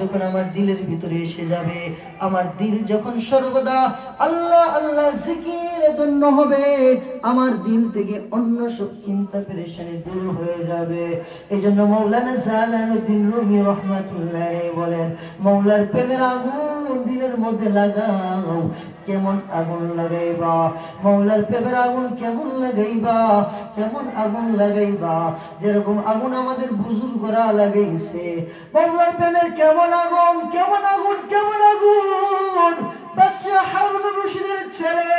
যখন আমার দিলের ভিতরে এসে যাবে, আমার দিল যখন সর্বদা আল্লাহ আল্লাহ জিকিরে ধন্য হবে, আমার দিল থেকে অন্য সব চিন্তা পেরেশানি দূর হয়ে যাবে। এজন্য মাওলানা জালালউদ্দিন রুমি রাহমাতুল্লাহ আলাইহি বলেন, মাওলার প্রেমের আগুন দিলের মধ্যে লাগাও। কেমন আগুন লাগাইবা? মাওলার প্রেমের আগুন কেমন লাগাইবা? কেমন আগুন লাগাইবা? যেরকম আগুন আমাদের বুজুর্গরা লাগাইছে। মাওলার প্রেমের কেমন আগুন, কেমন আগুন, কেমন আগুন! বাদশাহ হারুন রশিদের ছেলে,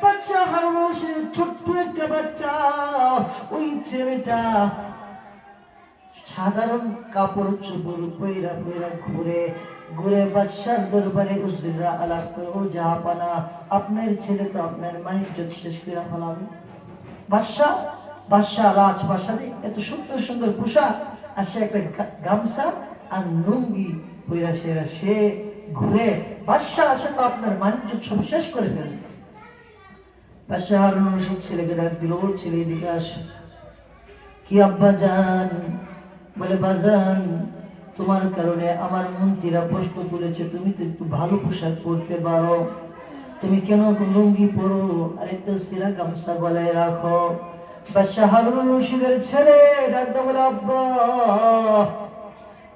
বাদশাহ হারুন রশিদের ছোট্ট একটা বাচ্চা, ওই ছেলেটা সাধারণ কাপড় চোপড় পয়রা পয়রা ঘুরে ঘুরে বাদশার দরবারে হুজুররা আলাপ করে, ও জাহাপানা, আপনার ছেলে তো আপনার মানিজ্যত শেষ করে ফেলাবে। বাদশাহ রাজপ্রাসাদে এত সুন্দর সুন্দর পোশাক, আর সে একটা গামছা আর লুঙ্গি পয়রা সে ঘুরে, বাদশাহ আসে তো আপনার মানিজ্যত সব শেষ করে ফেলবে। বাদশাহ হারুন রশিদ ছেলেকে ডাক দিল, ও ছেলে এদিকে আস। কি আব্বা জান? বলে, বাজান, তোমার কারণে আমার মন্ত্রীরা প্রশ্ন তুলেছে, তুমি তো একটু ভালো পোশাক পরতে পারো, তুমি কেন লুঙ্গি পরো আর একটা সিরা গামছা গলায় রাখো? বাদশাহ হারুন রশিদের ছেলে ডাকতে বলে, আব্বা,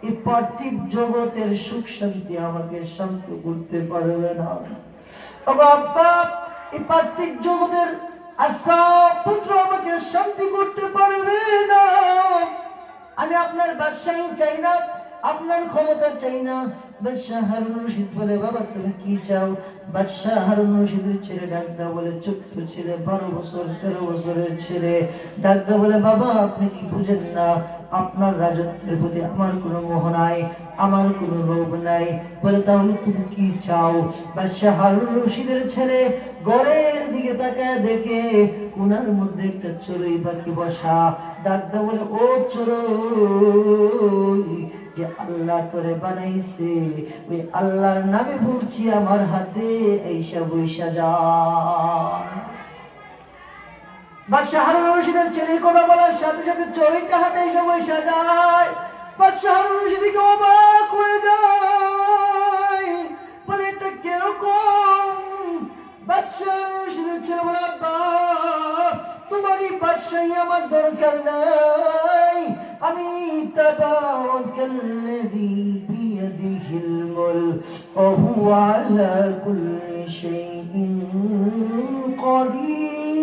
এই পার্থিব জগতের সুখ শান্তি আমাকে শান্ত করতে পারবে না। আব্বা, এই পার্থিব জগতের পুত্র আমাকে শান্তি করতে পারবে না। আমি আপনার বাদশাহী চাই না, আপনার ক্ষমতা চাই না। বাদশাহ হারুন রশিদ বলে, বাবা তুমি কি চাও? বাদশাহ হারুন রশিদের ছেলে ডাকদা বলে, ছোট্ট ছেলে, 12 বছর 13 বছরের ছেলে ডাকদা বলে, বাবা আপনি কি বুঝেন না? আপনার রাজত্বের প্রতি আমার কোনো মোহ নাই, আমার কোনো লোভ নাই। বলে, তাহলে তুমি কি চাও? বাদশাহ হারুন রশিদের ছেলে ঘরের দিকে তাকায় দেখে কোনার মধ্যে একটা চড়ুই পাখি বসা। ডাকদা বলে, ও চড়ুই, যে আল্লাহ করে বানাইছে ওই আল্লাহর নামে বলছি, আমার হাতে এইসা বৈশা যা। বাদশাহ হারুন রশিদের ছেলে কথা বলার সাথে সাথে চড়ুইটা হাতে এসে বৈশা যায়। বাদশাহ হারুন রশিদ অবাক হয়ে যায়, বলে, এটা কিরকম? বাদশাহ হারুন রশিদের ছেলে বলে, আব্বা, তোমারই বাদশাহী আমার দরকার নাই, আমি তাবারাকাল্লাযী বিয়াদিহিল মুলক ওয়া হুয়া আলা কুল্লি শাইইন কাদির।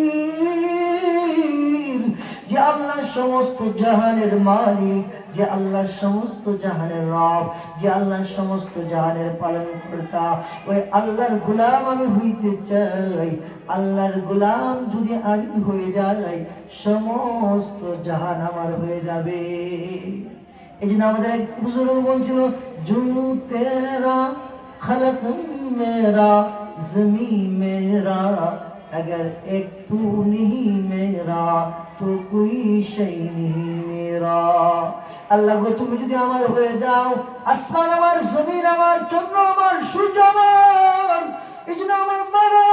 যে আল্লাহ সমস্ত জাহানের মালিক, যে আল্লাহ সমস্ত জাহানের রব, যে আল্লাহ সমস্ত জাহানের পালনকর্তা, ওই আল্লাহর গোলাম আমি হইতে চাই। আল্লাহর গোলাম যদি আমি হয়ে যাই, সমস্ত জাহান আমার হয়ে যাবে। এই জন্য আমাদের এক বুজুর্গ বলছিল, জু তেরা খলক মেরা জমিন মেরা, अगर एक तू नहीं मेरा तो कोई शै नहीं मेरा। আল্লাহ গো, তুমি যদি আমার হয়ে যাও, আসমান আমার, জমিন আমার, চন্দ্র আমার, সূর্য আমার, এই জন্য আমার মারা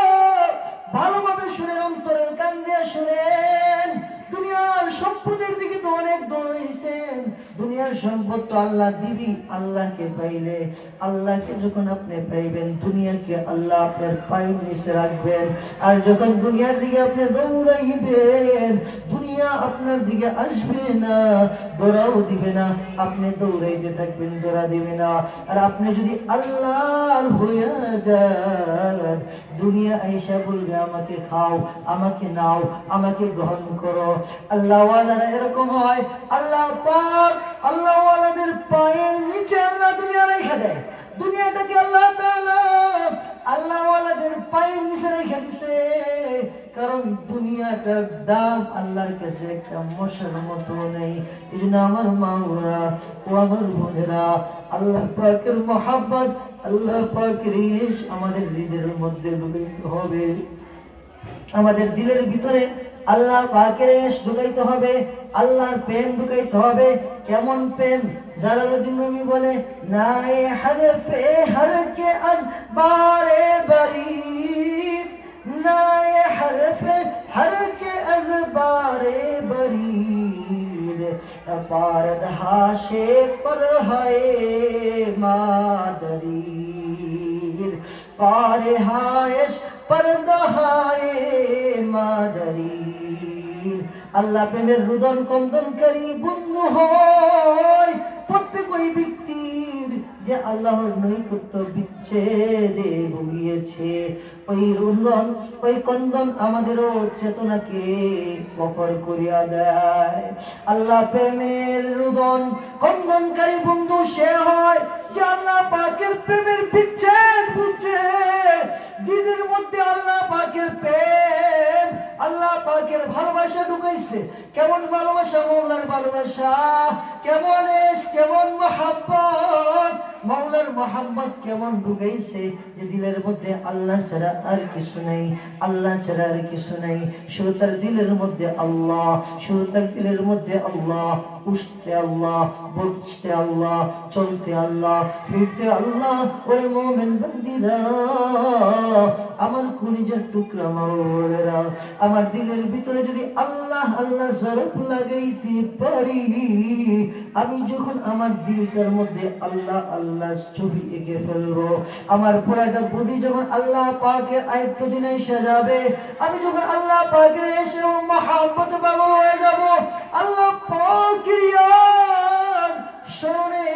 ভালোভাবে শুনে, অন্তরের কান দিয়ে শুনেন। দুনিয়ার সম্পদের দিকে তো অনেক দৌড়াইছেন, দুনিয়ার সম্পদ তো আল্লাহ দিবি। আল্লাহকে পাইলে, আল্লাহকে যখন আপনি পাইবেন, দুনিয়াকে আল্লাহ আপনার পায়ের নিচে রাখবেন। আর যখন দুনিয়ার দিকে আপনি দৌড়াইবেন, দুনিয়া আপনার দিকে আসবে না, দৌড়াও দিবে না, আপনি দৌড়াইতে থাকবেন, দৌড়া দিবে না। আর আপনি যদি আল্লাহর হয়ে যান, দুনিয়া আইসা বলবে, আমাকে খাও, আমাকে নাও, আমাকে গ্রহণ করো। আল্লাহ ওয়ালারা এরকম হয়, আল্লাহ পাক আল্লাহ ওয়ালাদের পায়ের নিচে আল্লাহ দুনিয়া রেখে দেয়। দুনিয়াটাকে আল্লাহ তাআলা আল্লাহ ওয়ালাদের পায়ের নিচে রেখে দিছে, কারণ দুনিয়াটার দাম আল্লাহর কাছে একটা মশার মতো নেই। এই জন্য আমার মাওরা ও আমার বোনেরা, আল্লাহ পাকের মহাব্বত, আল্লাহ পাকের ইশ আমাদের হৃদয়ের মধ্যে ঢুকাইতে হবে। আমাদের দিলের ভিতরে আল্লাহ পাকের ইশ ঢুকাইতে হবে, আল্লাহর প্রেম ঢুকাইতে হবে। কেমন প্রেম? জালালউদ্দিন রুমি বলে, নাই হরফে হর কে আজবারে বারি, নাই হরফে হর কে আজবারে বারি, পারদ হাশে पर है মাদারির পারে হায়েশ পর্দা হায়ে মাদারির। আল্লাহ প্রেমের রুদন কন্দনকারী বন্ধু হয় প্রত্যেক ওই ব্যক্তির যে আল্লাহর নৈকট্য বিচ্ছেদে ভুগিয়েছে। ওই রুদন ওই কন্দন আমাদেরও চেতনাকে প্রখর করিয়া দেয়। আল্লাহ প্রেমের রুদন কন্দনকারী বন্ধু সে হয় যে আল্লাহ পাকের প্রেমের বিচ্ছেদ বুঝছে, দিনের মধ্যে আল্লাহ পাকের প্রেম আল্লাহ পাকের ভালোবাসা ঢুকাইছে। কেমন ভালোবাসা? মৌলার ভালোবাসা। কেমন কেমন মহাব্বত, মৌলার মহাব্বত কেমন ঢুকাইছে যে দিলের মধ্যে আল্লাহ ছাড়া আর কিছু নাই, আল্লাহ ছাড়া আর কিছু নাই। শুধু তার দিলের মধ্যে আল্লাহ, শুধু তার দিলের মধ্যে আল্লাহ, উঠতে আল্লাহ, বসতে আল্লাহ, চলতে আল্লাহ, ফিরতে আল্লাহ। ওরে মোমেন বান্দিরা, আমার কলিজার টুকরা মাওলারা, আমার দিলের ভিতরে যদি আল্লাহ আল্লাহ ঝড়প লাগাইতে পারি, আমি যখন আমার দিলটার মধ্যে আল্লাহ আল্লাহ ছবি এঁকে ফেলবো, আমার পুরাটা বডি যখন আল্লাহ পাকের আয়ত্তদিনে এসে যাবে, আমি যখন আল্লাহ পাকের এসে মহাব্বত পাগল হয়ে যাব, আল্লাহ পাকের শরণে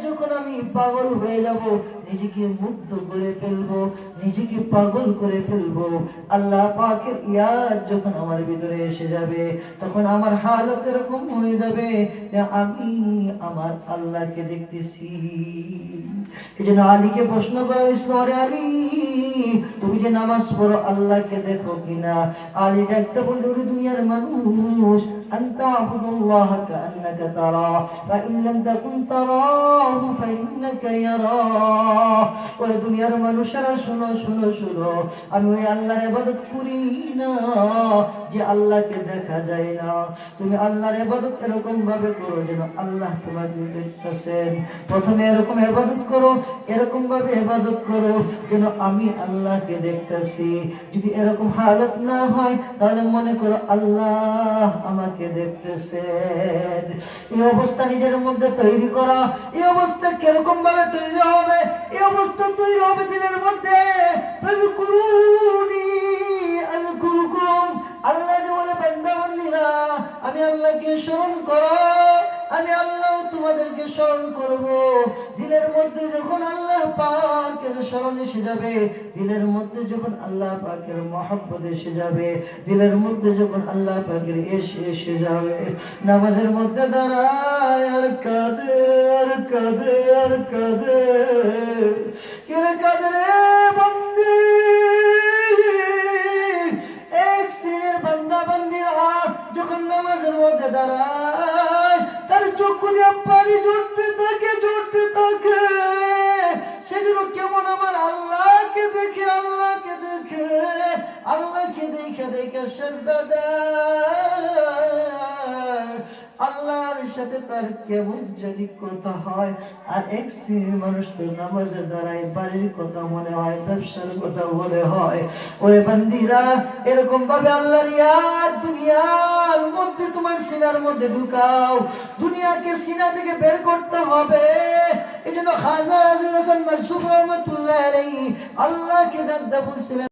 যখন আমি পাগল হয়ে যাব, নিজেকে মুগ্ধ করে ফেলবো, নিজেকে পাগল করে ফেলবো। আল্লাহ পাকের ইয়াদ যখন আমার ভিতরে এসে যাবে, তখন আমার হালত এরকম হয়ে যাবে যে আমি আমার আল্লাহকে দেখতেছি। এই জন্য আলীকে প্রশ্ন করা হয়েছিল, আরে আলী, তুমি যে নামাজ পড়ো আল্লাহকে দেখো কিনা? আলী দেখতে বলল, দুনিয়ার মানুষ, আনতা আবুদুল্লাহ কান্নাকা তারা ফাইন লাম তাকুন তারাহু ফাইন্নাকা ইয়ারা। ওই দুনিয়ার মানুষেরা শোনো শোনো শোনো, আমি ওই আল্লাহর ইবাদত করি না যে আল্লাহকে দেখা যায় না। তুমি আল্লাহর ইবাদত এরকম ভাবে করো যেন আল্লাহ তোমাকে দেখতেছেন। প্রথমে এরকম ইবাদত করো, এরকম ভাবে ইবাদত করো যেন আমি আল্লাহকে দেখতেছি। যদি এরকম হালত না হয় তাহলে মনে করো আল্লাহ আমাকে দেখতেছেন। এই অবস্থা নিজের মধ্যে তৈরি করা। এই অবস্থা কিরকম ভাবে তৈরি হবে? এই অবস্থা তৈরি হবে দিলের মধ্যে, ফাযকুরুনি আযকুরুকুম। আল্লাহ যে বলে, বান্দা বান্দীরা আমি আল্লাহকে স্মরণ করো, আমি আল্লাহ তোমাদেরকে স্মরণ করব। দিলের মধ্যে যখন আল্লাহ পাকের স্মরণ এসে যাবে, দিলের মধ্যে যখন আল্লাহ পাকের মহব্বত এসে যাবে, দিলের মধ্যে যখন আল্লাহ পাকের এসে যাবে, নামাজের মধ্যে দাঁড়ায় আর কাঁদে আর কাঁদে আর কাঁদে। কেন কাঁদে রে বন্দী? এক শ্রেণীর বান্দা বান্দিরা যখন নামাজের মধ্যে দাঁড়ায়, তার চক্ষু দিয়ে পানি ঝরতে থাকে ঝরতে থাকে। সেগুলো কেমন আমার আল্লাহকে দেখে, আল্লাহকে দেখে, আল্লাহকে দেখে দেখে সেজদা দেয়। আল্লাহর সাথে তার কেমন জানি কথা হয়। আর এক শ্রেণীর মানুষ তো নামাজে দাঁড়ায়, বাড়ির কথা মনে হয়, ব্যবসার কথা মনে হয়। ওরে বান্দিরা, এরকম ভাবে আল্লাহর ইয়াদ দুনিয়ার মধ্যে তোমার সিনার মধ্যে ঢুকাও। দুনিয়াকে সিনা থেকে বের করতে হবে। এই জন্য খাজা আজল হাসান মাসুফ রহমাতুল্লাহ আলাইহি আল্লাহকে ডাকতে বলছিলেন।